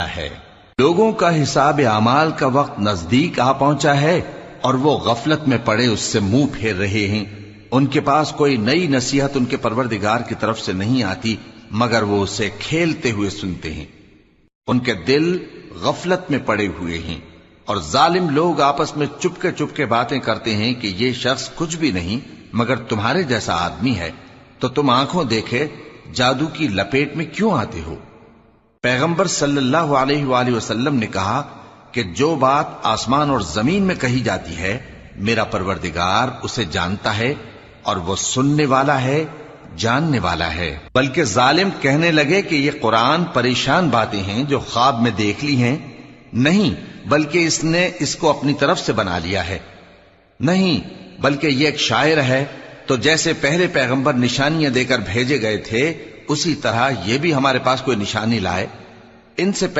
ہے۔ لوگوں کا حساب اعمال کا وقت نزدیک آ پہنچا ہے اور وہ غفلت میں پڑے اس سے منہ پھیر رہے ہیں۔ ان کے پاس کوئی نئی نصیحت ان کے پروردگار کی طرف سے نہیں آتی مگر وہ اسے کھیلتے ہوئے سنتے ہیں۔ ان کے دل غفلت میں پڑے ہوئے ہیں اور ظالم لوگ آپس میں چپکے باتیں کرتے ہیں کہ یہ شخص کچھ بھی نہیں مگر تمہارے جیسا آدمی ہے، تو تم آنکھوں دیکھے جادو کی لپیٹ میں کیوں آتے ہو؟ پیغمبر صلی اللہ علیہ وآلہ وسلم نے کہا کہ جو بات آسمان اور زمین میں کہی جاتی ہے میرا پروردگار اسے جانتا ہے اور وہ سننے والا ہے، جاننے والا ہے۔ بلکہ ظالم کہنے لگے کہ یہ قرآن پریشان باتیں ہیں جو خواب میں دیکھ لی ہیں، نہیں بلکہ اس نے اس کو اپنی طرف سے بنا لیا ہے، نہیں بلکہ یہ ایک شاعر ہے۔ تو جیسے پہلے پیغمبر نشانیاں دے کر بھیجے گئے تھے اسی طرح یہ بھی ہمارے پاس کوئی نشانی لائے۔ ان سے